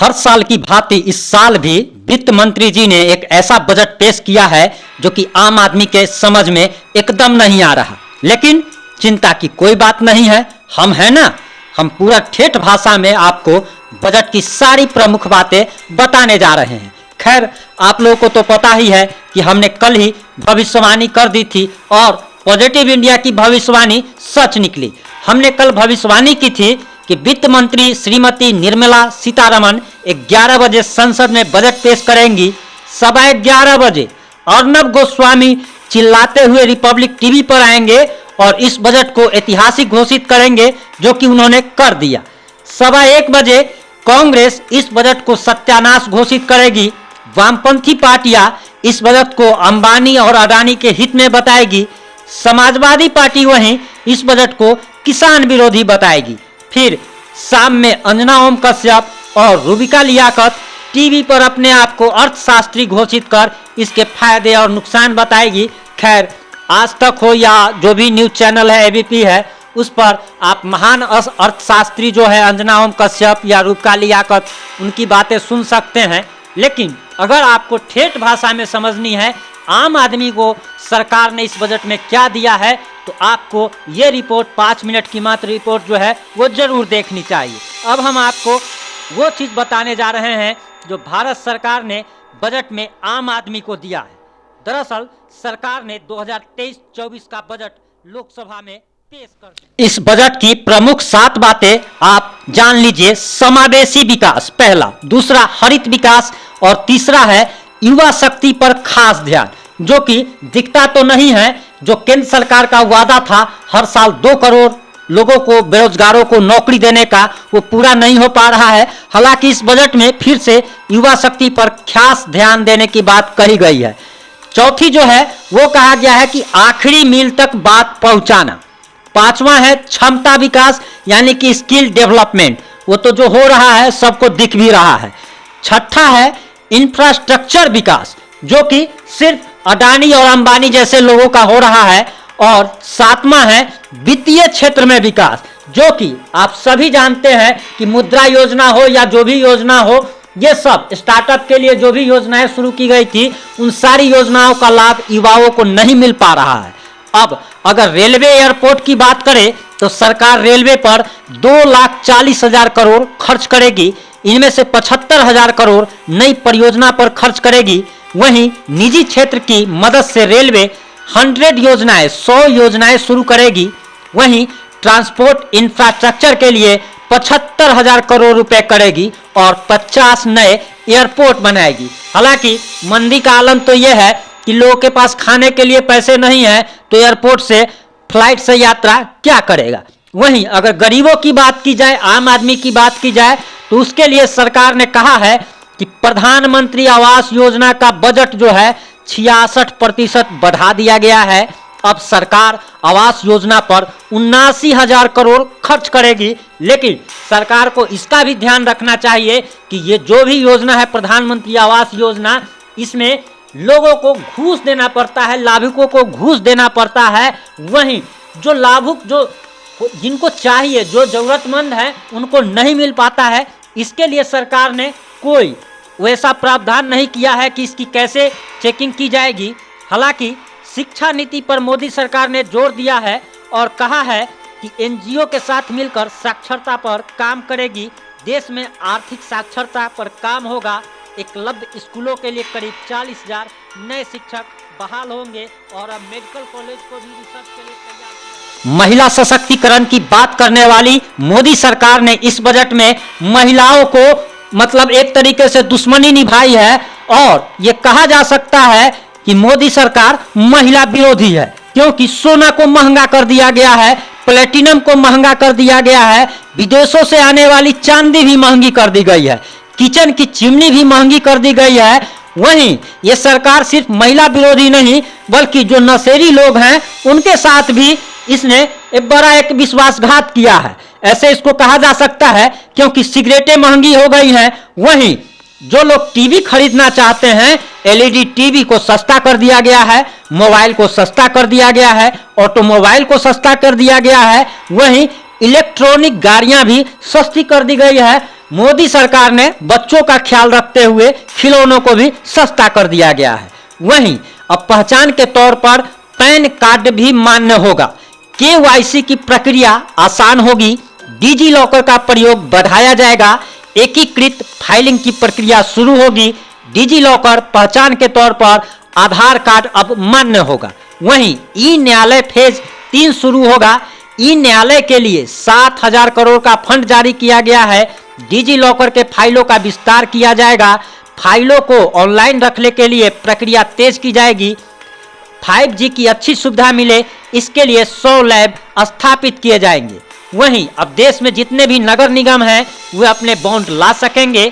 हर साल की भांति इस साल भी वित्त मंत्री जी ने एक ऐसा बजट पेश किया है जो कि आम आदमी के समझ में एकदम नहीं आ रहा। लेकिन चिंता की कोई बात नहीं है, हम हैं ना, हम पूरा ठेठ भाषा में आपको बजट की सारी प्रमुख बातें बताने जा रहे हैं। खैर, आप लोगों को तो पता ही है कि हमने कल ही भविष्यवाणी कर दी थी और पॉजिटिव इंडिया की भविष्यवाणी सच निकली। हमने कल भविष्यवाणी की थी कि वित्त मंत्री श्रीमती निर्मला सीतारमण 11 बजे संसद में बजट पेश करेंगी। 11:15 बजे अर्नब गोस्वामी चिल्लाते हुए रिपब्लिक टीवी पर आएंगे और इस बजट को ऐतिहासिक घोषित करेंगे, जो कि उन्होंने कर दिया। 1:15 बजे कांग्रेस इस बजट को सत्यानाश घोषित करेगी। वामपंथी पार्टियां इस बजट को अंबानी और अडानी के हित में बताएगी। समाजवादी पार्टी वहीं इस बजट को किसान विरोधी बताएगी। फिर शाम में अंजना ओम कश्यप और रूबिका लियाकत टीवी पर अपने आप को अर्थशास्त्री घोषित कर इसके फायदे और नुकसान बताएगी। खैर, आज तक हो या जो भी न्यूज चैनल है, एबीपी है, उस पर आप महान अर्थशास्त्री जो है अंजना ओम कश्यप या रूबिका लियाकत, उनकी बातें सुन सकते हैं। लेकिन अगर आपको ठेठ भाषा में समझनी है आम आदमी को सरकार ने इस बजट में क्या दिया है, तो आपको ये रिपोर्ट 5 मिनट की मात्र रिपोर्ट जो है वो जरूर देखनी चाहिए। अब हम आपको वो चीज़ बताने जा रहे हैं जो भारत सरकार ने बजट में आम आदमी को दिया है। दरअसल सरकार ने 2023-24 का बजट लोकसभा में पेश कर दिया। इस बजट की प्रमुख 7 बातें आप जान लीजिए। समावेशी विकास पहला, दूसरा हरित विकास और तीसरा है युवा शक्ति पर खास ध्यान, जो कि दिखता तो नहीं है। जो केंद्र सरकार का वादा था हर साल 2 करोड़ लोगों को, बेरोजगारों को नौकरी देने का, वो पूरा नहीं हो पा रहा है। हालांकि इस बजट में फिर से युवा शक्ति पर खास ध्यान देने की बात कही गई है। चौथी जो है वो कहा गया है कि आखिरी मील तक बात पहुंचाना। 5वां है क्षमता विकास, यानी कि स्किल डेवलपमेंट, वो तो जो हो रहा है सबको दिख भी रहा है। 6ठा है इंफ्रास्ट्रक्चर विकास, जो कि सिर्फ अडानी और अंबानी जैसे लोगों का हो रहा है। और 7वां है वित्तीय क्षेत्र में विकास, जो कि आप सभी जानते हैं कि मुद्रा योजना हो या जो भी योजना हो, ये सब स्टार्टअप के लिए जो भी योजनाएं शुरू की गई थी, उन सारी योजनाओं का लाभ युवाओं को नहीं मिल पा रहा है। अब अगर रेलवे एयरपोर्ट की बात करें तो सरकार रेलवे पर 2,40,000 करोड़ खर्च करेगी। इनमें से 75,000 करोड़ नई परियोजना पर खर्च करेगी। वहीं निजी क्षेत्र की मदद से रेलवे 100 योजनाएं शुरू करेगी। वहीं ट्रांसपोर्ट इंफ्रास्ट्रक्चर के लिए 75,000 करोड़ रुपए करेगी और 50 नए एयरपोर्ट बनाएगी। हालांकि मंदी का आलम तो यह है कि लोगों के पास खाने के लिए पैसे नहीं है, तो एयरपोर्ट से, फ्लाइट से यात्रा क्या करेगा। वहीं अगर गरीबों की बात की जाए, आम आदमी की बात की जाए, तो उसके लिए सरकार ने कहा है कि प्रधानमंत्री आवास योजना का बजट जो है 66% बढ़ा दिया गया है। अब सरकार आवास योजना पर 79,000 करोड़ खर्च करेगी। लेकिन सरकार को इसका भी ध्यान रखना चाहिए कि ये जो भी योजना है प्रधानमंत्री आवास योजना, इसमें लोगों को घूस देना पड़ता है, लाभुकों को घूस देना पड़ता है। वहीं जो लाभुक, जो जिनको चाहिए, जो जरूरतमंद है, उनको नहीं मिल पाता है। इसके लिए सरकार ने कोई वैसा प्रावधान नहीं किया है कि इसकी कैसे चेकिंग की जाएगी। हालांकि शिक्षा नीति पर मोदी सरकार ने जोर दिया है और कहा है कि एनजीओ के साथ मिलकर साक्षरता पर काम करेगी। देश में आर्थिक साक्षरता पर काम होगा। एकलव्य स्कूलों के लिए करीब 40,000 नए शिक्षक बहाल होंगे और अब मेडिकल कॉलेज को भी रिसर्च के लिए तैयार। महिला सशक्तिकरण की बात करने वाली मोदी सरकार ने इस बजट में महिलाओं को मतलब एक तरीके से दुश्मनी निभाई है और ये कहा जा सकता है कि मोदी सरकार महिला विरोधी है, क्योंकि सोना को महंगा कर दिया गया है, प्लेटिनम को महंगा कर दिया गया है, विदेशों से आने वाली चांदी भी महंगी कर दी गई है, किचन की चिमनी भी महंगी कर दी गई है। वहीं ये सरकार सिर्फ महिला विरोधी नहीं, बल्कि जो नशेड़ी लोग हैं उनके साथ भी इसने एक विश्वासघात किया है, ऐसे इसको कहा जा सकता है, क्योंकि सिगरेटें महंगी हो गई हैं। वहीं जो लोग टीवी खरीदना चाहते हैं, एलईडी टीवी को सस्ता कर दिया गया है, मोबाइल को सस्ता कर दिया गया है, ऑटोमोबाइल को सस्ता कर दिया गया है। वहीं इलेक्ट्रॉनिक गाड़ियां भी सस्ती कर दी गई है। मोदी सरकार ने बच्चों का ख्याल रखते हुए खिलौनों को भी सस्ता कर दिया गया है। वहीं अब पहचान के तौर पर पैन कार्ड भी मान्य होगा। केवाईसी की प्रक्रिया आसान होगी। डिजी लॉकर का प्रयोग बढ़ाया जाएगा। एकीकृत फाइलिंग की प्रक्रिया शुरू होगी। डिजी लॉकर पहचान के तौर पर आधार कार्ड अब मान्य होगा। वहीं ई न्यायालय फेज 3 शुरू होगा। ई न्यायालय के लिए 7,000 करोड़ का फंड जारी किया गया है। डिजी लॉकर के फाइलों का विस्तार किया जाएगा। फाइलों को ऑनलाइन रखने के लिए प्रक्रिया तेज की जाएगी। 5G की अच्छी सुविधा मिले, इसके लिए 100 लैब स्थापित किए जाएंगे। वहीं अब देश में जितने भी नगर निगम हैं वे अपने बॉन्ड ला सकेंगे।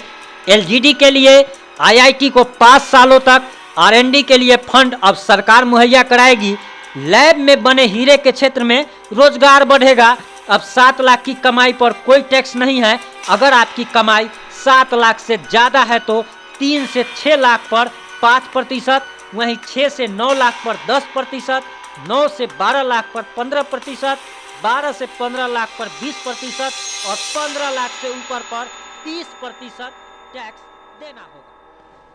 LGD के लिए IIT को 5 सालों तक R&D के लिए फंड अब सरकार मुहैया कराएगी। लैब में बने हीरे के क्षेत्र में रोजगार बढ़ेगा। अब 7 लाख की कमाई पर कोई टैक्स नहीं है। अगर आपकी कमाई 7 लाख से ज़्यादा है तो 3 से 6 लाख पर 5%, वहीं 6 से 9 लाख पर 10%, 9 से 12 लाख पर 15%, 12 से 15 लाख पर 20% और 15 लाख से ऊपर पर 30% टैक्स देना होगा।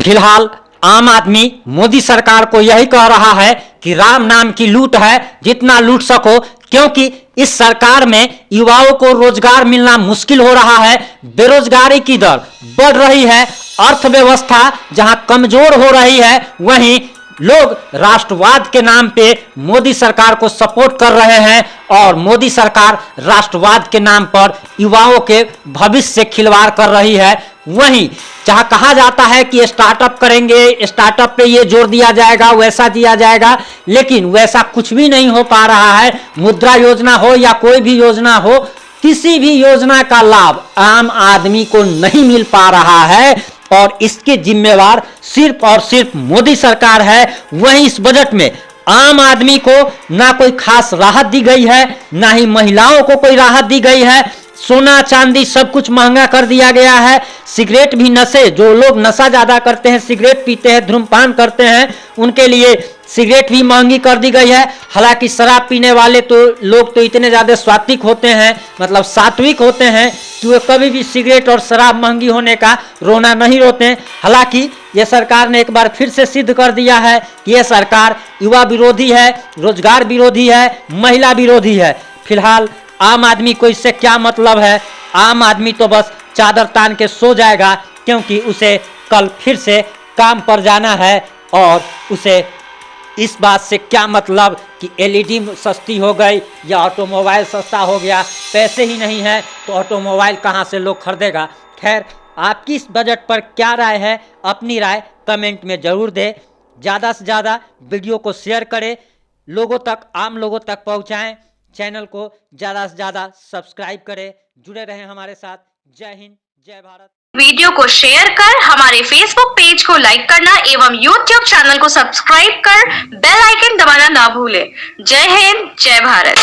फिलहाल आम आदमी मोदी सरकार को यही कह रहा है कि राम नाम की लूट है, जितना लूट सको, क्योंकि इस सरकार में युवाओं को रोजगार मिलना मुश्किल हो रहा है। बेरोजगारी की दर बढ़ रही है। अर्थव्यवस्था जहां कमजोर हो रही है, वहीं लोग राष्ट्रवाद के नाम पे मोदी सरकार को सपोर्ट कर रहे हैं और मोदी सरकार राष्ट्रवाद के नाम पर युवाओं के भविष्य से खिलवाड़ कर रही है। वहीं जहां कहा जाता है कि स्टार्टअप करेंगे, स्टार्टअप पे ये जोर दिया जाएगा, वैसा दिया जाएगा, लेकिन वैसा कुछ भी नहीं हो पा रहा है। मुद्रा योजना हो या कोई भी योजना हो, किसी भी योजना का लाभ आम आदमी को नहीं मिल पा रहा है और इसके जिम्मेवार सिर्फ और सिर्फ मोदी सरकार है। वहीं इस बजट में आम आदमी को ना कोई खास राहत दी गई है, ना ही महिलाओं को कोई राहत दी गई है। सोना चांदी सब कुछ महंगा कर दिया गया है। सिगरेट भी नशे, जो लोग नशा ज्यादा करते हैं, सिगरेट पीते हैं, धूम्रपान करते हैं, उनके लिए सिगरेट भी महंगी कर दी गई है। हालांकि शराब पीने वाले तो लोग तो इतने ज्यादा सात्विक होते हैं, मतलब सात्विक होते हैं कि वे कभी भी सिगरेट और शराब महंगी होने का रोना नहीं रोते हैं। हालांकि ये सरकार ने एक बार फिर से सिद्ध कर दिया है कि यह सरकार युवा विरोधी है, रोजगार विरोधी है, महिला विरोधी है। फिलहाल आम आदमी को इससे क्या मतलब है? आम आदमी तो बस चादर तान के सो जाएगा, क्योंकि उसे कल फिर से काम पर जाना है और उसे इस बात से क्या मतलब कि LED सस्ती हो गई या ऑटोमोबाइल सस्ता हो गया। पैसे ही नहीं है तो ऑटोमोबाइल कहाँ से लोग खरीदेगा। खैर, आपकी इस बजट पर क्या राय है? अपनी राय कमेंट में जरूर दें। ज़्यादा से ज़्यादा वीडियो को शेयर करें, लोगों तक, आम लोगों तक पहुँचाएँ। चैनल को ज़्यादा से ज़्यादा सब्सक्राइब करें। जुड़े रहें हमारे साथ। जय हिंद, जय भारत। वीडियो को शेयर कर हमारे फेसबुक पेज को लाइक करना एवं यूट्यूब चैनल को सब्सक्राइब कर बेल आइकन दबाना ना भूलें। जय हिंद, जय भारत।